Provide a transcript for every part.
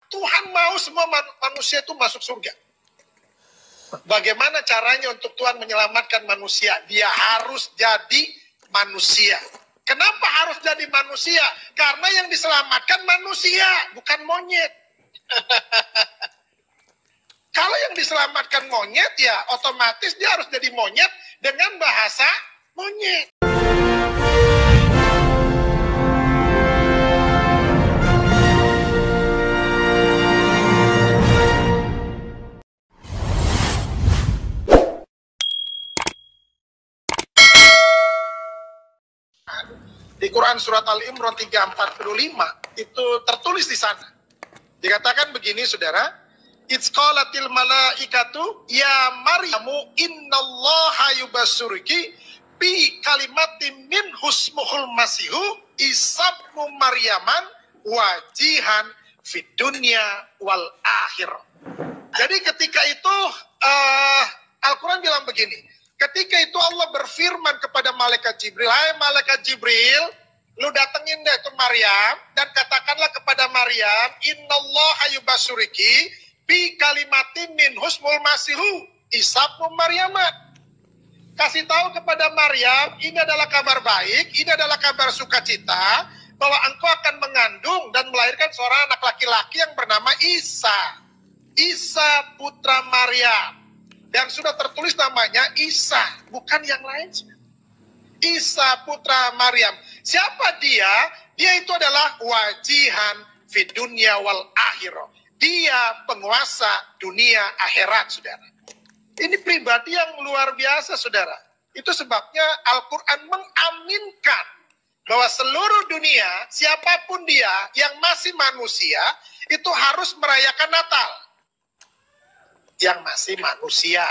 Tuhan mau semua manusia itu masuk surga. Bagaimana caranya untuk Tuhan menyelamatkan manusia? Dia harus jadi manusia. Kenapa harus jadi manusia? Karena yang diselamatkan manusia, bukan monyet. Kalau yang diselamatkan monyet, ya otomatis dia harus jadi monyet dengan bahasa monyet. Di Quran surat Al-Imran 3:45 itu tertulis di sana. Dikatakan begini, saudara, Itzqalatil malaikatu ya Maryamu innallaha yubassuruki bi kalimatin min husmuhul masihu isabnu Maryaman wajihan fid dunya wal akhir. Jadi ketika itu Al-Quran bilang begini, ketika itu Allah berfirman kepada malaikat Jibril, hai malaikat Jibril, lu datengin deh itu Maryam dan katakanlah kepada Maryam, innallaha yubassuriki bi kalimatin min husmul masihu isabnu Maryaman. Kasih tahu kepada Maryam, ini adalah kabar baik, ini adalah kabar sukacita, bahwa engkau akan mengandung dan melahirkan seorang anak laki-laki yang bernama Isa. Isa putra Maryam. Dan sudah tertulis namanya Isa, bukan yang lain. Isa putra Maryam. Siapa dia? Dia itu adalah wajihan fid dunya wal akhirah. Dia penguasa dunia akhirat, saudara. Ini pribadi yang luar biasa, saudara. Itu sebabnya Al-Quran mengaminkan bahwa seluruh dunia, siapapun dia yang masih manusia, itu harus merayakan Natal. Yang masih manusia.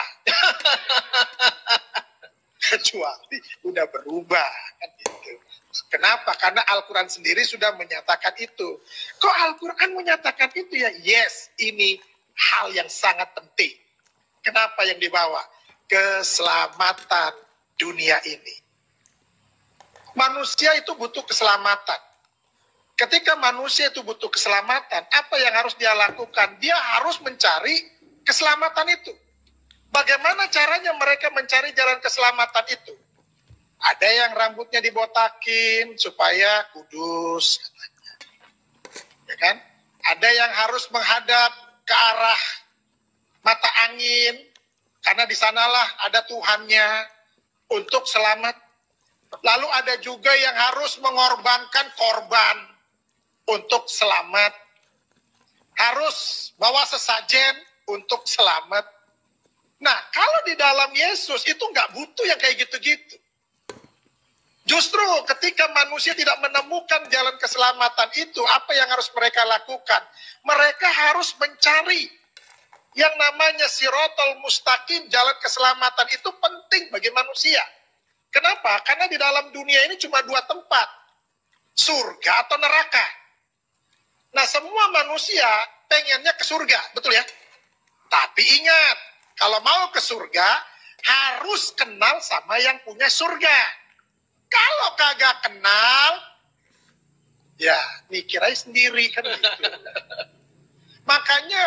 Kecuali udah berubah. Kan gitu. Kenapa? Karena Al-Quran sendiri sudah menyatakan itu. Kok Al-Quran menyatakan itu ya? Yes, ini hal yang sangat penting. Kenapa yang dibawa? Keselamatan dunia ini. Manusia itu butuh keselamatan. Ketika manusia itu butuh keselamatan, apa yang harus dia lakukan? Dia harus mencari keselamatan itu. Bagaimana caranya mereka mencari jalan keselamatan itu? Ada yang rambutnya dibotakin supaya kudus, katanya. Ya kan? Ada yang harus menghadap ke arah mata angin, karena di sanalah ada Tuhannya untuk selamat. Lalu ada juga yang harus mengorbankan korban untuk selamat. Harus bawa sesajen untuk selamat. Nah, kalau di dalam Yesus itu nggak butuh yang kayak gitu-gitu. Justru ketika manusia tidak menemukan jalan keselamatan itu, apa yang harus mereka lakukan? Mereka harus mencari yang namanya sirotol mustaqim, jalan keselamatan itu penting bagi manusia. Kenapa? Karena di dalam dunia ini cuma dua tempat, surga atau neraka. Nah, semua manusia pengennya ke surga, betul ya? Tapi ingat, kalau mau ke surga, harus kenal sama yang punya surga. Kalau kagak kenal, ya mikir aja sendiri kan gitu. Makanya,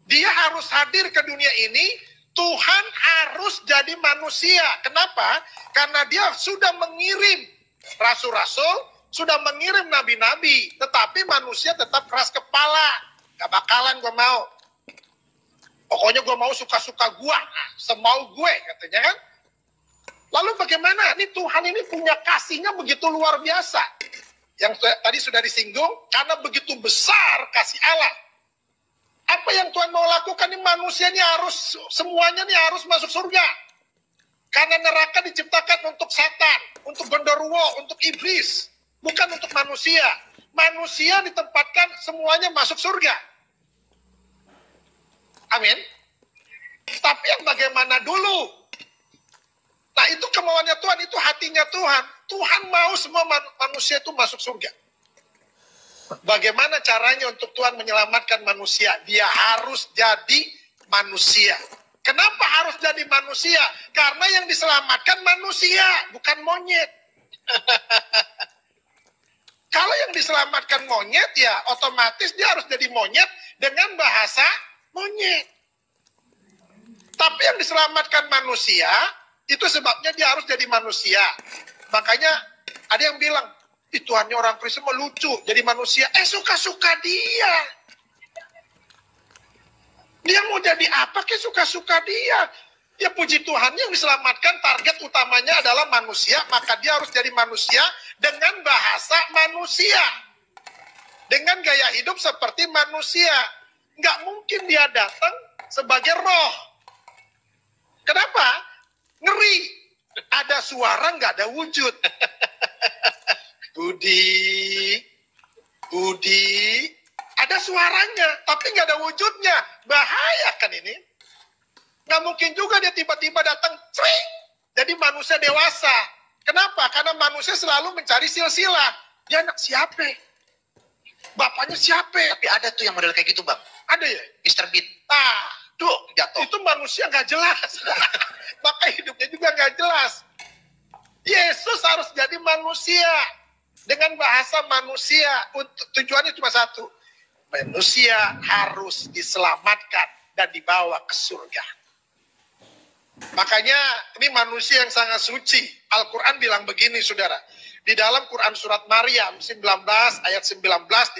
dia harus hadir ke dunia ini, Tuhan harus jadi manusia. Kenapa? Karena dia sudah mengirim rasul-rasul, sudah mengirim nabi-nabi, tetapi manusia tetap keras kepala. Gak bakalan gue mau. Pokoknya gue mau suka-suka gue, semau gue, katanya kan. Lalu bagaimana? Ini Tuhan ini punya kasihnya begitu luar biasa. Yang tadi sudah disinggung, karena begitu besar kasih Allah. Apa yang Tuhan mau lakukan? Ini manusia ini harus, semuanya ini harus masuk surga. Karena neraka diciptakan untuk setan, untuk genderuwo, untuk iblis. Bukan untuk manusia. Manusia ditempatkan semuanya masuk surga. Amin. Tapi yang bagaimana dulu? Nah, itu kemauannya Tuhan, itu hatinya Tuhan. Tuhan mau semua manusia itu masuk surga. Bagaimana caranya untuk Tuhan menyelamatkan manusia? Dia harus jadi manusia. Kenapa harus jadi manusia? Karena yang diselamatkan manusia, bukan monyet. Kalau yang diselamatkan monyet, ya otomatis dia harus jadi monyet dengan bahasa monyet. Tapi yang diselamatkan manusia, itu sebabnya dia harus jadi manusia. Makanya ada yang bilang, Tuhannya orang Kristen mau lucu, jadi manusia. Suka-suka dia. Dia mau jadi apa ke suka-suka dia. Ya puji Tuhan yang diselamatkan, target utamanya adalah manusia, maka dia harus jadi manusia dengan bahasa manusia. Dengan gaya hidup seperti manusia. Nggak mungkin dia datang sebagai roh. Kenapa? Ngeri. Ada suara, nggak ada wujud. Budi, ada suaranya, tapi nggak ada wujudnya. Bahaya kan ini? Nggak mungkin juga dia tiba-tiba datang, cring, jadi manusia dewasa. Kenapa? Karena manusia selalu mencari silsilah. Dia anak siapa? Bapaknya siapa? Tapi ada tuh yang model kayak gitu, Bang. Ada ya? Mr. Beat. Tuh, jatuh. Itu manusia nggak jelas. Maka hidupnya juga nggak jelas. Yesus harus jadi manusia. Dengan bahasa manusia. Tujuannya cuma satu. Manusia harus diselamatkan dan dibawa ke surga. Makanya ini manusia yang sangat suci. Al-Quran bilang begini, saudara. Di dalam Quran surat Maryam 19 ayat 19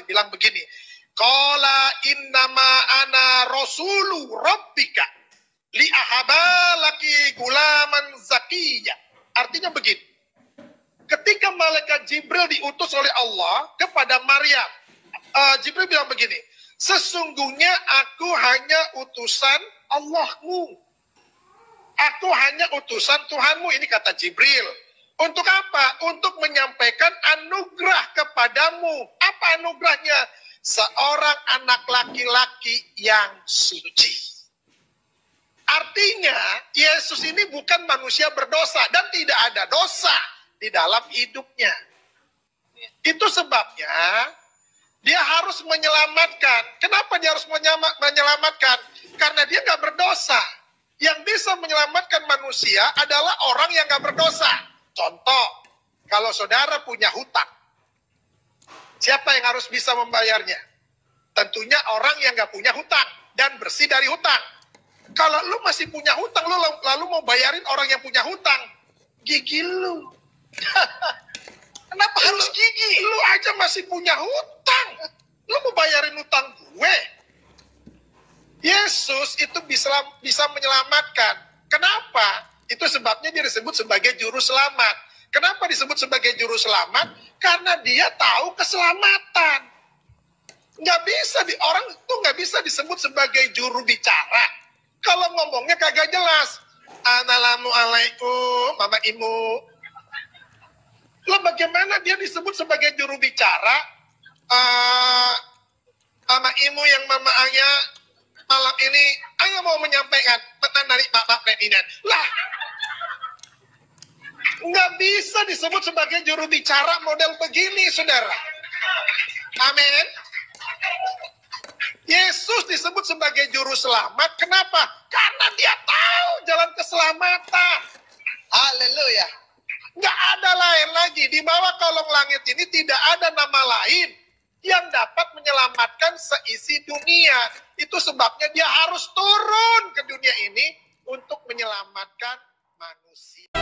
dibilang begini. Qala innama ana rasulu rabbika li'ahabalaki gulaman zakiyya. Artinya begini. Ketika malaikat Jibril diutus oleh Allah kepada Maryam, Jibril bilang begini, sesungguhnya aku hanya utusan Allahmu. Aku hanya utusan Tuhanmu, ini kata Jibril. Untuk apa? Untuk menyampaikan anugerah kepadamu. Apa anugerahnya? Seorang anak laki-laki yang suci. Artinya, Yesus ini bukan manusia berdosa dan tidak ada dosa di dalam hidupnya. Itu sebabnya dia harus menyelamatkan. Kenapa dia harus menyelamatkan? Karena dia nggak berdosa. Yang bisa menyelamatkan manusia adalah orang yang nggak berdosa. Contoh, kalau saudara punya hutang, siapa yang harus bisa membayarnya? Tentunya orang yang nggak punya hutang dan bersih dari hutang. Kalau lu masih punya hutang, lu lalu mau bayarin orang yang punya hutang, gigi lu. Kenapa harus gigi? Lu aja masih punya hutang. Lu mau bayarin hutang gue? Yesus itu bisa menyelamatkan. Kenapa? Itu sebabnya dia disebut sebagai juru selamat. Kenapa disebut sebagai juru selamat? Karena dia tahu keselamatan. Orang itu nggak bisa disebut sebagai juru bicara. Kalau ngomongnya kagak jelas. Assalamualaikum, Mama Imu. Lalu bagaimana dia disebut sebagai juru bicara? Mama Imu yang Mama Aya malam ini, Aya mau menyampaikan pesan dari Bapak Presiden. Lah, nggak bisa disebut sebagai juru bicara model begini, saudara. Amin. Yesus disebut sebagai juru selamat. Kenapa? Karena dia tahu jalan keselamatan. Haleluya. Nggak ada lain lagi. Di bawah kolong langit ini tidak ada nama lain yang dapat menyelamatkan seisi dunia. Itu sebabnya dia harus turun ke dunia ini untuk menyelamatkan manusia.